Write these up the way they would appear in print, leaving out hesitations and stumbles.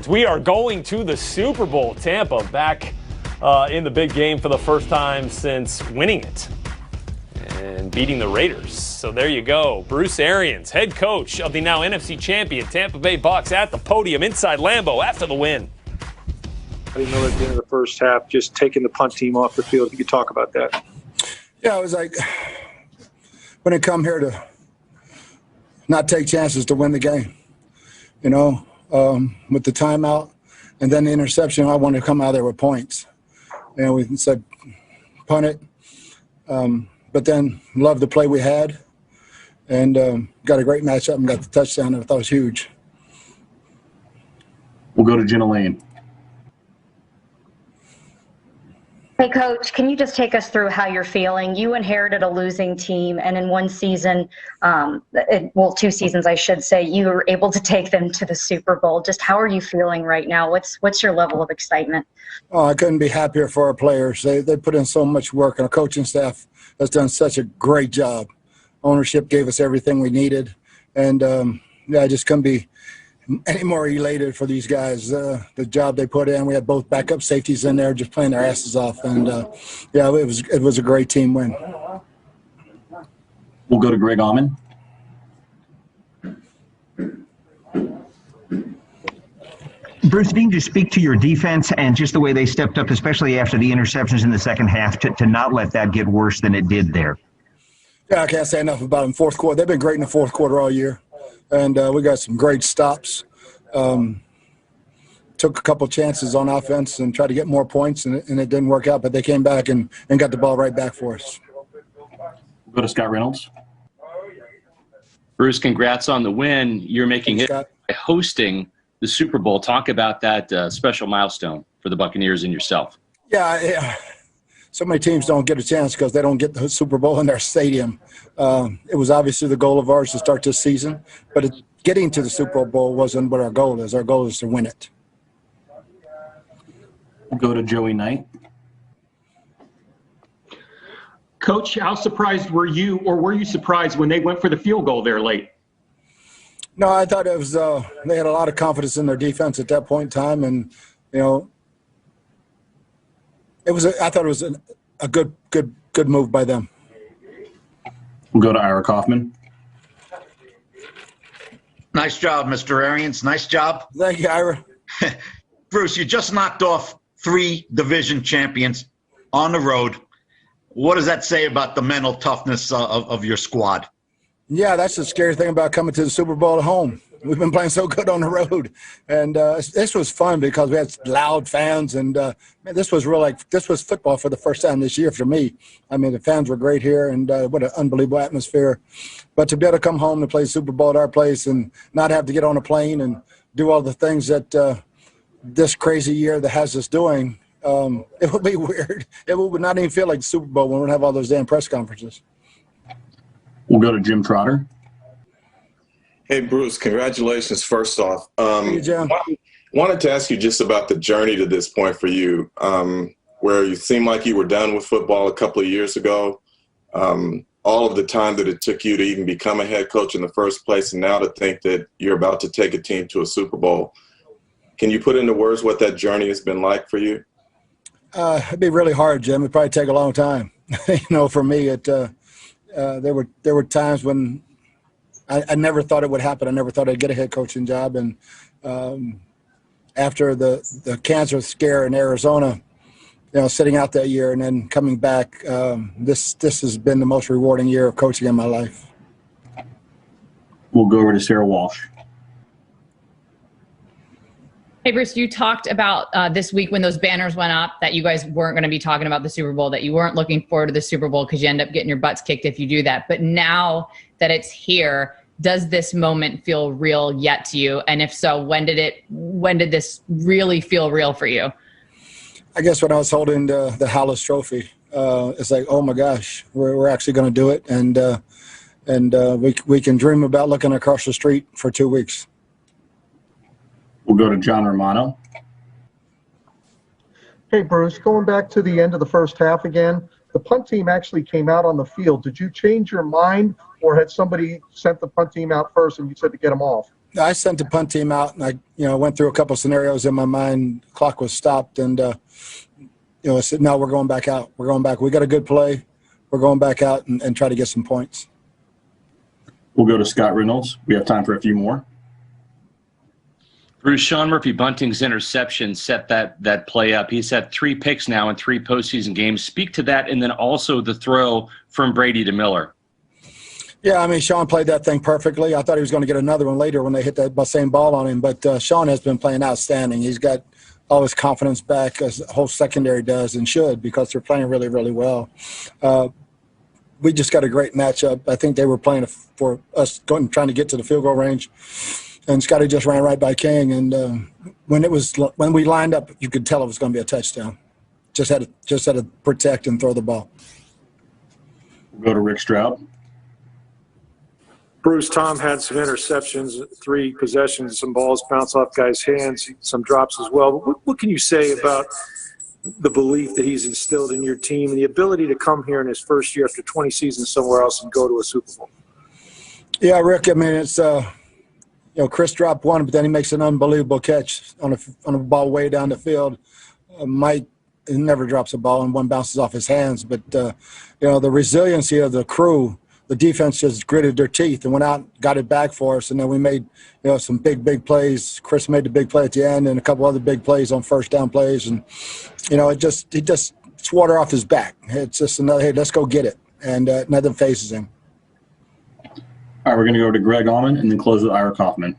We are going to the Super Bowl. Tampa back in the big game for the first time since winning it and beating the Raiders. So there you go. Bruce Arians, head coach of the now NFC champion Tampa Bay Bucs, at the podium inside Lambeau after the win. I didn't know at the end of the first half, just taking the punt team off the field. If you could talk about that. Yeah, it was like when it come here to not take chances to win the game, you know. With the timeout and then the interception, I wanted to come out there with points. And we said, punt it. But then loved the play we had and got a great matchup and got the touchdown that I thought was huge. We'll go to Jenna Lane. Hey, Coach, can you just take us through how you're feeling? You inherited a losing team, and in one season, well, 2 seasons, I should say, you were able to take them to the Super Bowl. Just how are you feeling right now? What's your level of excitement? Oh, I couldn't be happier for our players. They put in so much work, and our coaching staff has done such a great job. Ownership gave us everything we needed, and yeah, I just couldn't be any more elated for these guys. The job they put in. We had both backup safeties in there just playing their asses off, and yeah, it was a great team win. We'll go to Greg Auman. Bruce, can you just speak to your defense and just the way they stepped up, especially after the interceptions in the second half, to not let that get worse than it did there? Yeah, I can't say enough about them. Fourth quarter, they've been great in the fourth quarter all year. And we got some great stops. Took a couple chances on offense and tried to get more points, and it didn't work out. But they came back and got the ball right back for us. We'll go to Scott Reynolds. Bruce, congrats on the win. You're making it by hosting the Super Bowl. Talk about that special milestone for the Buccaneers and yourself. Yeah. So many teams don't get a chance because they don't get the Super Bowl in their stadium. It was obviously the goal of ours to start this season, but getting to the Super Bowl wasn't what our goal is. Our goal is to win it. We'll go to Joey Knight. Coach, how surprised were you, or were you surprised when they went for the field goal there late? No, I thought it was they had a lot of confidence in their defense at that point in time, and you know, I thought it was a good move by them. We'll go to Ira Kaufman. Nice job, Mr. Arians. Nice job. Thank you, Ira. Bruce, you just knocked off 3 division champions on the road. What does that say about the mental toughness of your squad? Yeah, that's the scary thing about coming to the Super Bowl at home. We've been playing so good on the road, and this was fun because we had loud fans, and man, this was football for the first time this year for me. I mean, the fans were great here, and what an unbelievable atmosphere. But to be able to come home to play Super Bowl at our place and not have to get on a plane and do all the things that this crazy year that has us doing, it would be weird. It would not even feel like the Super Bowl when we don't have all those damn press conferences. We'll go to Jim Trotter. Hey, Bruce, congratulations first off. Thank you, Jim. Wanted to ask you just about the journey to this point for you, where you seemed like you were done with football a couple of years ago, all of the time that it took you to even become a head coach in the first place, and now to think that you're about to take a team to a Super Bowl. Can you put into words what that journey has been like for you? It'd be really hard, Jim. It'd probably take a long time. You know, for me, there were times when I never thought it would happen. I never thought I'd get a head coaching job. And after the cancer scare in Arizona, you know, sitting out that year and then coming back, this has been the most rewarding year of coaching in my life. We'll go over to Sarah Walsh. Hey, Bruce, you talked about this week when those banners went up that you guys weren't going to be talking about the Super Bowl, that you weren't looking forward to the Super Bowl because you end up getting your butts kicked if you do that. But now that it's here, does this moment feel real yet to you? And if so, when did this really feel real for you? I guess when I was holding the Hallis Trophy, it's like, oh my gosh, we're actually going to do it, and we can dream about looking across the street for 2 weeks. We'll go to John Romano. Hey, Bruce, going back to the end of the first half again, the punt team actually came out on the field. Did you change your mind, or had somebody sent the punt team out first and you said to get them off? I sent the punt team out, and I went through a couple of scenarios in my mind. Clock was stopped, and I said, no, we're going back out. We're going back. We got a good play. We're going back out and try to get some points. We'll go to Scott Reynolds. We have time for a few more. Bruce, Sean Murphy Bunting's interception set that play up. He's had 3 picks now in 3 postseason games. Speak to that, and then also the throw from Brady to Miller. Yeah, I mean, Sean played that thing perfectly. I thought he was going to get another one later when they hit that same ball on him. But Sean has been playing outstanding. He's got all his confidence back, as the whole secondary does and should, because they're playing really, really well. We just got a great matchup. I think they were playing for us trying to get to the field goal range. And Scotty just ran right by King. And when we lined up, you could tell it was going to be a touchdown. Just had to protect and throw the ball. We'll go to Rick Stroud. Bruce, Tom had some interceptions, 3 possessions, some balls bounce off guys' hands, some drops as well. But what can you say about the belief that he's instilled in your team and the ability to come here in his first year after 20 seasons somewhere else and go to a Super Bowl? Yeah, Rick, I mean, it's Chris dropped one, but then he makes an unbelievable catch on a ball way down the field. Mike never drops a ball, and one bounces off his hands. But, the resiliency of the crew, the defense just gritted their teeth and went out and got it back for us. And then we made, some big plays. Chris made the big play at the end and a couple other big plays on first down plays. And, it's water off his back. It's just another, hey, let's go get it. And nothing phases him. All right, we're going to go to Greg Allman and then close with Ira Kaufman.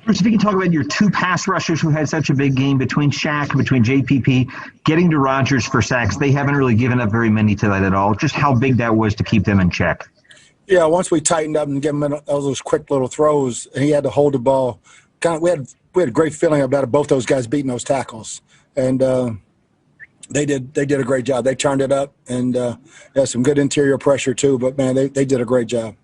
Bruce, if you can talk about your 2 pass rushers who had such a big game between Shaq, between JPP, getting to Rodgers for sacks. They haven't really given up very many to that at all. Just how big that was to keep them in check. Yeah, once we tightened up and gave him those quick little throws, and he had to hold the ball. We had a great feeling about both those guys beating those tackles, and they did a great job. They turned it up, and had some good interior pressure too. But man, they did a great job.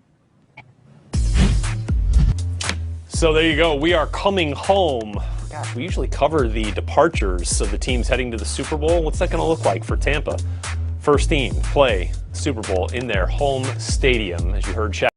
So there you go. We are coming home. Gosh, we usually cover the departures of the teams heading to the Super Bowl. What's that going to look like for Tampa? First team play Super Bowl in their home stadium, as you heard Shaq